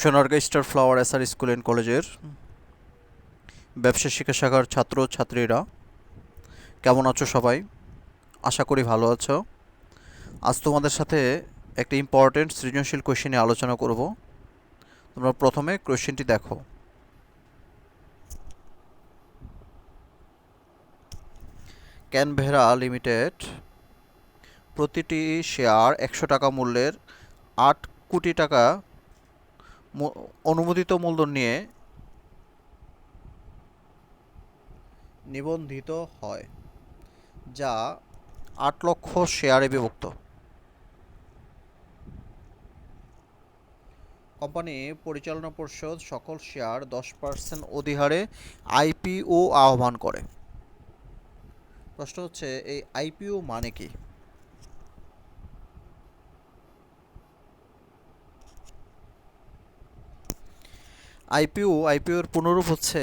Sonargaon star flower SR school and কলেজের ব্যবসা শিক্ষা শাখার ছাত্র ছাত্রীরা কেমন আছো সবাই? আশা করি ভালো আছো। আজ তোমাদের সাথে একটা ইম্পর্টেন্ট সৃজনশীল কোয়েশ্চেন নিয়ে আলোচনা করব। তোমরা প্রথমে কোয়েশ্চেনটি দেখো। ক্যানভেরা লিমিটেড প্রতিটি শেয়ার 100 টাকা মূল্যের 8 কোটি টাকা অনুমোদিত মূলধন নিয়ে নিবন্ধিত হয়, যা 8 লক্ষ শেয়ারে বিভক্ত। কোম্পানি পরিচালনা পর্ষদ সকল শেয়ার 10% অধিহারে আইপিও আহ্বান করে। প্রশ্ন হচ্ছে, এই আইপিও মানে কি? আইপিওর পুনরূপ হচ্ছে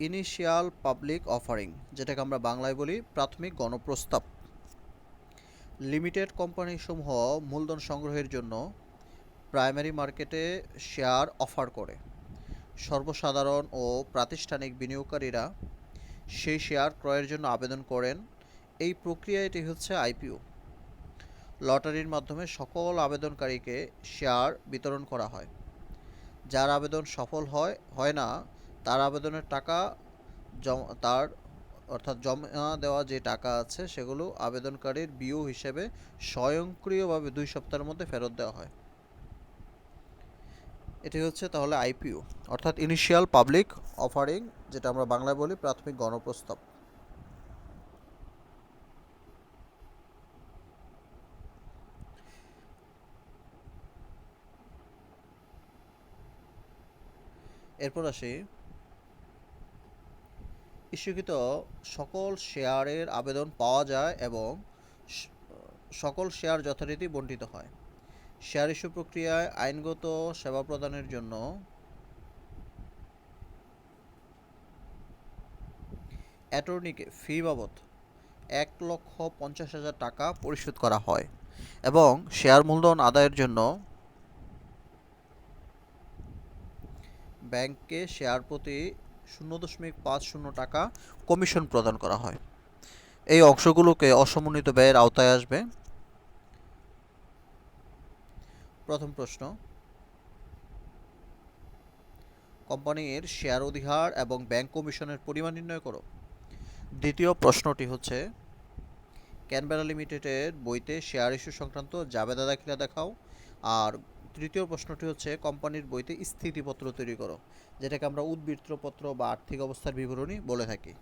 ইনিশিয়াল পাবলিক অফারিং, যেটাকে আমরা বাংলায় বলি প্রাথমিক গণপ্রস্তাব। লিমিটেড কোম্পানিসমূহ মূলধন সংগ্রহের জন্য প্রাইমারি মার্কেটে শেয়ার অফার করে। সর্বসাধারণ ও প্রাতিষ্ঠানিক বিনিয়োগকারীরা সেই শেয়ার ক্রয়ের জন্য আবেদন করেন। এই প্রক্রিয়াটি হচ্ছে আইপিও। লটারির মাধ্যমে সকল আবেদনকারীকে শেয়ার বিতরণ করা হয়। যার আবেদন সফল হয় না, তার আবেদনের টাকা অর্থাৎ জমা দেওয়া যে টাকা আছে সেগুলো আবেদনকারীর বিও হিসেবে স্বয়ংক্রিয়ভাবে 2 সপ্তাহের মধ্যে ফেরত দেওয়া হয়। এটি হচ্ছে তাহলে আইপিও, অর্থাৎ ইনিশিয়াল পাবলিক অফারিং, যেটা আমরা বাংলায় বলি প্রাথমিক গণপ্রস্তাব। এরপর আসি, ইস্যুকৃত সকল শেয়ারের আবেদন পাওয়া যায় এবং সকল শেয়ার যথারীতি বণ্টিত হয়। শেয়ার ইস্যু প্রক্রিয়ায় আইনগত সেবা প্রদানের জন্য অ্যাটর্নিকে ফি বাবদ 1,50,000 টাকা পরিশোধ করা হয় এবং শেয়ার মূলধন আদায়ের জন্য ব্যাংককে শেয়ার প্রতি 0.50 টাকা কমিশন প্রদান করা হয়। এই অংশগুলোকে অসমন্বিত ব্যয়ের আওতায় আসবে। প্রথম প্রশ্ন, কোম্পানির শেয়ার অধিহার এবং ব্যাংক কমিশনের পরিমাণ নির্ণয় করো। দ্বিতীয় প্রশ্নটি হচ্ছে, ক্যানবেরা লিমিটেডের বইতে শেয়ার ইস্যু সংক্রান্ত জাবেদা দাখিলা দেখাও। আর তৃতীয় প্রশ্নটি হচ্ছে, কোম্পানির বইতে স্থিতিপত্র তৈরি করো, যেটাকে আমরা উদ্বৃত্তপত্র বা আর্থিক অবস্থার বিবরণী বলে থাকি,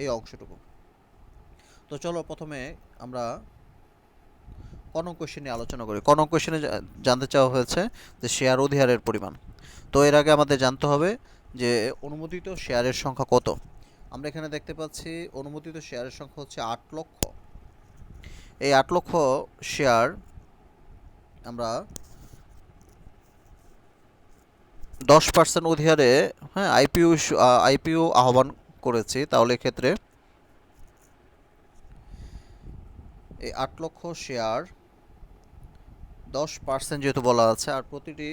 এই অংশটুকু। তো চলো প্রথমে আমরা কনক কোয়েশ্চেন নিয়ে আলোচনা করি। কনক কোয়েশ্চেনে জানতে চাওয়া হয়েছে যে শেয়ার অধিহারের পরিমাণ। তো এর আগে আমাদের জানতে হবে যে অনুমোদিত শেয়ারের সংখ্যা কত। আমরা এখানে দেখতে পাচ্ছি অনুমোদিত শেয়ারের সংখ্যা হচ্ছে 8 লক্ষ। এই 8 লক্ষ শেয়ার আমরা 10% অধিহারে আইপিও আহ্বান করেছি। তাহলে এক্ষেত্রে এই 8 লক্ষ শেয়ার 10% যেহেতু বলা আছে, আর প্রতিটি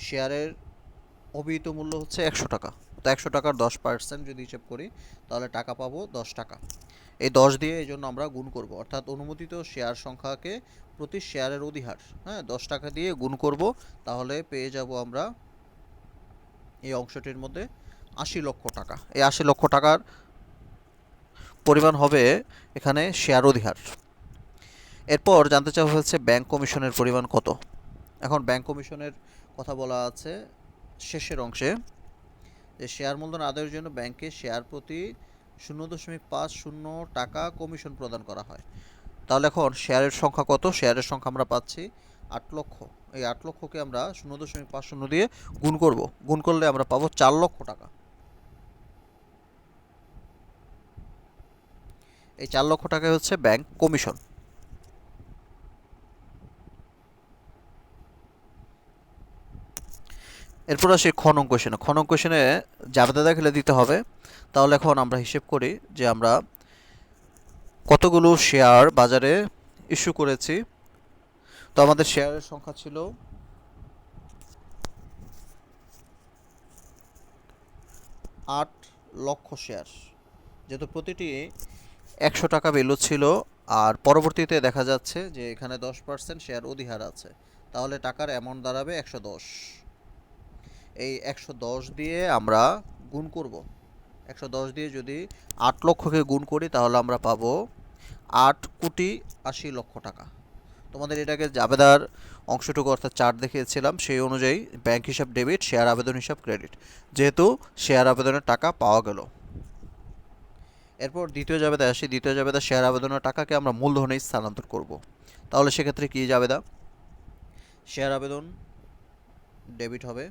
শেয়ারের অভিহিত মূল্য হচ্ছে 100 টাকা। তো 100 টাকার 10% যদি হিসেব করি তাহলে টাকা পাবো 10 টাকা। এই 10 দিয়ে এই জন্য আমরা গুণ করব, অর্থাৎ অনুমোদিত শেয়ার সংখ্যাকে প্রতি শেয়ারের অধিহার 10 টাকা দিয়ে গুণ করব। তাহলে পেয়ে যাব আমরা এই অংশটির মধ্যে 80 লক্ষ টাকা। এই 80 লক্ষ টাকার পরিমাণ হবে এখানে শেয়ার অধিহার। এরপর জানতে চাওয়া হয়েছে ব্যাংক কমিশনের পরিমাণ কত। এখন ব্যাংক কমিশনের কথা বলা আছে শেষের অংশে, যে শেয়ার মূলধন আদায়ের জন্য ব্যাংকে শেয়ার প্রতি 0.50 টাকা কমিশন প্রদান করা হয়। তাহলে এখন শেয়ারের সংখ্যা কত? শেয়ারের সংখ্যা আমরা পাচ্ছি 8 লক্ষ। এই 8 লক্ষকে আমরা 0.50 দিয়ে গুণ করব। গুণ করলে আমরা পাবো 4 লক্ষ টাকা। এই 4 লক্ষ টাকা হচ্ছে ব্যাংক কমিশন। এরপর আসি খনন কোয়েশনে। খনন কোয়েশনে জাবেদা দাখিলা দিতে হবে। তাহলে এখন আমরা হিসেব করি যে আমরা কতগুলো শেয়ার বাজারে ইস্যু করেছি। তো আমাদের শেয়ারের সংখ্যা ছিল 8 লক্ষ শেয়ার, যেহেতু প্রতিটি 100 টাকা ভ্যালু ছিল, আর পরবর্তীতে দেখা যাচ্ছে যে এখানে 10% শেয়ার অধিহার আছে, তাহলে টাকার অ্যামাউন্ট দাঁড়াবে 110। এই 110 দিয়ে আমরা গুণ করব। 110 দিয়ে যদি 8 লক্ষকে গুণ করি তাহলে আমরা পাবো 8,80,00,000 টাকা। তোমাদের এটাকে জাবেদার অংশটুকু অর্থাৎ চার্ট দেখিয়েছিলাম, সেই অনুযায়ী ব্যাংক হিসাব ডেবিট, শেয়ার আবেদন হিসাব ক্রেডিট, যেহেতু শেয়ার আবেদনের টাকা পাওয়া গেল। এরপর দ্বিতীয় জাবেদায় আসি। দ্বিতীয় জাবেদা শেয়ার আবেদনের টাকাকে আমরা মূলধনে স্থানান্তর করব। তাহলে সেক্ষেত্রে কী জাবেদা? শেয়ার আবেদন ডেবিট হবে,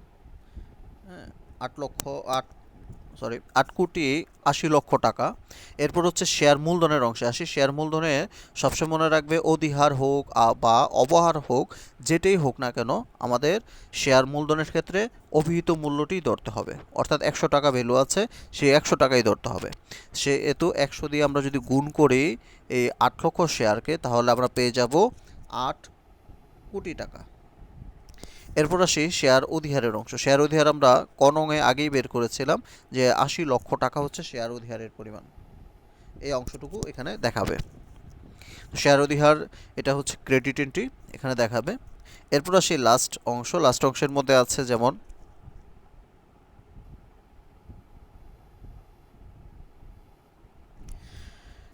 হ্যাঁ, 8,80,00,000 টাকা। এরপর হচ্ছে শেয়ার মূলধনের অংশে আসি। শেয়ার মূলধনে সবসময় মনে রাখবে অধিহার হোক বা অবহার হোক, যেটাই হোক না কেন, আমাদের শেয়ার মূলধনের ক্ষেত্রে অভিহিত মূল্যটি ধরতে হবে, অর্থাৎ 100 টাকা ভ্যালু আছে, সেই 100 টাকাই ধরতে হবে। সেহেতু 100 দিয়ে আমরা যদি গুণ করি এই 8 লক্ষ শেয়ারকে, তাহলে আমরা পেয়ে যাব 8 কোটি টাকা। এরপর আসি শেয়ার অধিহারের অংশ। শেয়ার অধিহার আমরা কনংয়ে আগেই বের করেছিলাম যে 80 লক্ষ টাকা হচ্ছে শেয়ার অধিহারের পরিমাণ। এই অংশটুকু এখানে দেখাবে। শেয়ার অধিহার এটা হচ্ছে ক্রেডিট এন্ট্রি, এখানে দেখাবে। এরপর আসি লাস্ট অংশ। লাস্ট অংশের মধ্যে আছে যেমন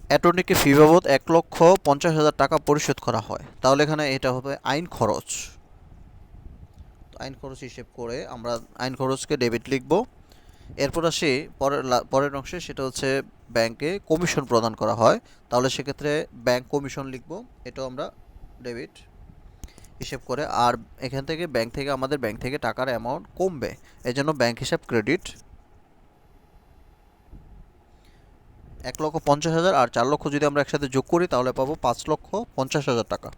অ্যাটর্নিকে ফি বাবদ 1,50,000 টাকা পরিশোধ করা হয়, তাহলে এখানে এটা হবে আইন খরচ। আইন খরচ হিসেব করে আমরা আইন খরচকে ডেবিট লিখব। এরপর আসি পরের অংশে, সেটা হচ্ছে ব্যাংকে কমিশন প্রদান করা হয়, তাহলে সেক্ষেত্রে ব্যাংক কমিশন লিখব, এটাও আমরা ডেবিট হিসেব করে। আর এখান থেকে আমাদের ব্যাংক থেকে টাকার অ্যামাউন্ট কমবে, এই জন্য ব্যাংক হিসাব ক্রেডিট। 1,50,000 আর 4 লক্ষ যদি আমরা একসাথে যোগ করি তাহলে পাবো 5,50,000 টাকা।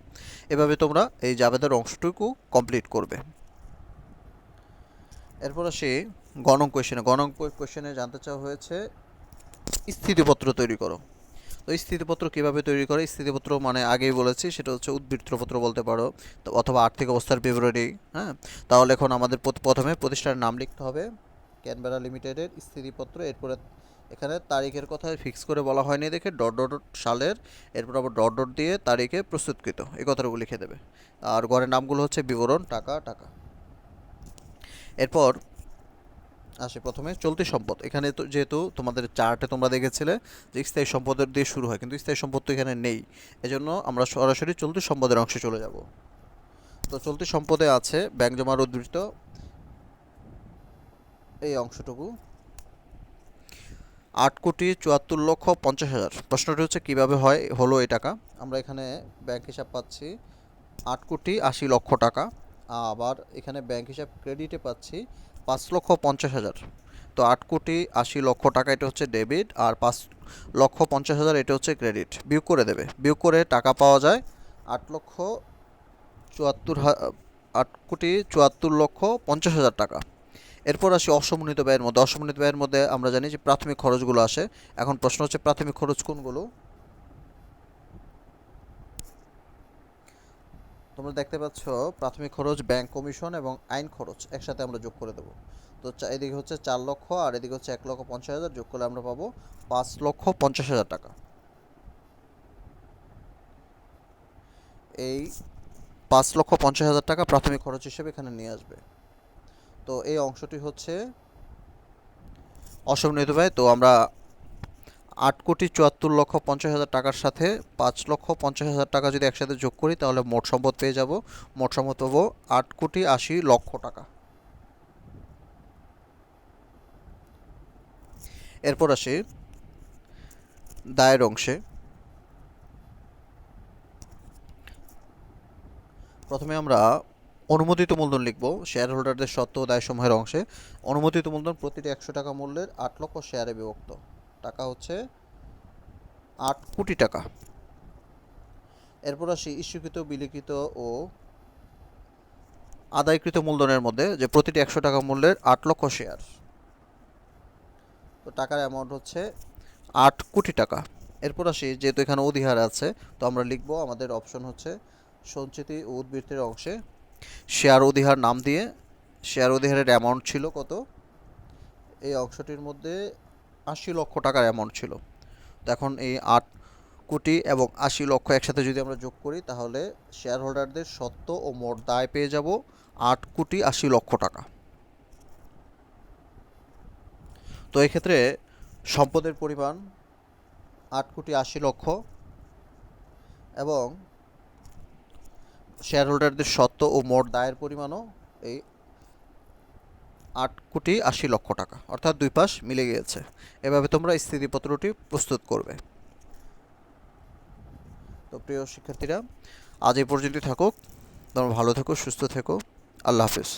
এভাবে তোমরা এই জাবেদার অংশটুকু কমপ্লিট করবে। এরপর আসি গণং কোয়েশনে। গণং কোয়েশনে জানতে চাওয়া হয়েছে স্থিতিপত্র তৈরি করো। তো স্থিতিপত্র কীভাবে তৈরি করে? স্থিতিপত্র মানে আগেই বলেছি, সেটা হচ্ছে উদ্বৃত্তপত্র বলতে পারো, তো অথবা আর্থিক অবস্থার বিবরণী। হ্যাঁ, তাহলে এখন আমাদের প্রথমে প্রতিষ্ঠানের নাম লিখতে হবে, ক্যানবেরা লিমিটেডের স্থিতিপত্র। এরপরে এখানে তারিখের কথা ফিক্স করে বলা হয়নি দেখে ডট ডট সালের, এরপর আবার ডট ডট দিয়ে তারিখে প্রস্তুতকৃত, এই কথাটুকু লিখে দেবে। আর ঘরের নামগুলো হচ্ছে বিবরণ, টাকা টাকা। এরপর আসে প্রথমে চলতি সম্পদ। এখানে তো যেহেতু তোমাদের চার্টে তোমরা দেখেছিলে যে স্থায়ী সম্পদের দিয়ে শুরু হয়, কিন্তু স্থায়ী সম্পদ তো এখানে নেই, এজন্য আমরা সরাসরি চলতি সম্পদের অংশে চলে যাব। তো চলতি সম্পদে আছে ব্যাংক জমার উদ্ধৃত, এই অংশটুকু 8,74,50,000। প্রশ্নটি হচ্ছে কীভাবে হলো এই টাকা। আমরা এখানে ব্যাংক হিসাব পাচ্ছি 8,80,00,000 টাকা, আবার এখানে ব্যাংক হিসাব ক্রেডিটে পাচ্ছি 5,50,000। তো 8,80,00,000 টাকা এটা হচ্ছে ডেবিট, আর 5,50,000 এটা হচ্ছে ক্রেডিট। বিয়োগ করে দেবে, বিয়োগ করে টাকা পাওয়া যায় 8,74,50,000 টাকা। এরপর আসি অসমন্বিত ব্যয়ের মধ্যে। অসমন্বিত ব্যয়ের মধ্যে আমরা জানি যে প্রাথমিক খরচগুলো আসে। এখন প্রশ্ন হচ্ছে প্রাথমিক খরচ কোনগুলো? তোমরা দেখতে পাচ্ছ প্রাথমিক খরচ, ব্যাংক কমিশন এবং আইন খরচ একসাথে আমরা যোগ করে দেবো। তো এদিকে হচ্ছে 4 লক্ষ আর এদিকে হচ্ছে 1,50,000, যোগ করলে আমরা পাবো 5,50,000 টাকা। এই 5,50,000 টাকা প্রাথমিক খরচ হিসেবে এখানে নিয়ে আসবে। তো এই অংশটি হচ্ছে অসমন্বিত ব্যয়। তো আমরা 8,74,50,000 টাকার সাথে 5,50,000 টাকা যদি একসাথে যোগ করি তাহলে মোট সম্পদ পেয়ে যাব। মোট সম্পদ পাবো 8,80,00,000 টাকা। এরপর আসি দায়ের অংশে। প্রথমে আমরা অনুমোদিত মূলধন লিখব শেয়ার হোল্ডারদের সত্ত্ব ও দায়সমূহের অংশে। অনুমোদিত মূলধন প্রতিটি 100 টাকা মূল্যের 8 লক্ষ শেয়ারে বিভক্ত, টাকা হচ্ছে 8 কোটি টাকা। এরপর আসি ইস্যুকৃত, বিলিখিত ও আদায়কৃত মূলধনের মধ্যে, যে প্রতিটি 100 টাকা মূল্যের 8 লক্ষ শেয়ার, তো টাকার অ্যামাউন্ট হচ্ছে 8 কোটি টাকা। এরপর আসি যেহেতু এখানে অধিহার আছে, তো আমরা লিখব আমাদের অপশন হচ্ছে সঞ্চিতি ও উদ্বৃত্তের অংশে শেয়ার অধিহার নাম দিয়ে শেয়ার অধিহারের অ্যামাউন্ট ছিল কত, এই অংশটির মধ্যে 80 লক্ষ টাকার অ্যামাউন্ট ছিল। তো এখন এই 8 কোটি এবং 80 লক্ষ একসাথে যদি আমরা যোগ করি তাহলে শেয়ার হোল্ডারদের সত্ত্ব ও মোট দায় পেয়ে যাব 8 কোটি 80 লক্ষ টাকা। তো এক্ষেত্রে সম্পদের পরিমাণ 8 কোটি 80 লক্ষ এবং শেয়ার হোল্ডারদের সত্ত্ব ও মোট দায়ের পরিমাণও এই 8 কোটি 80 লক্ষ টাকা, অর্থাৎ দুই পাশ মিলে গিয়েছে। এভাবে তোমরা স্থিতিপত্রটি প্রস্তুত করবে। তো প্রিয় শিক্ষার্থীরা, আজ এই পর্যন্তই থাকুক। তোমরা ভালো থেকো, সুস্থ থেকো। আল্লাহ হাফেজ।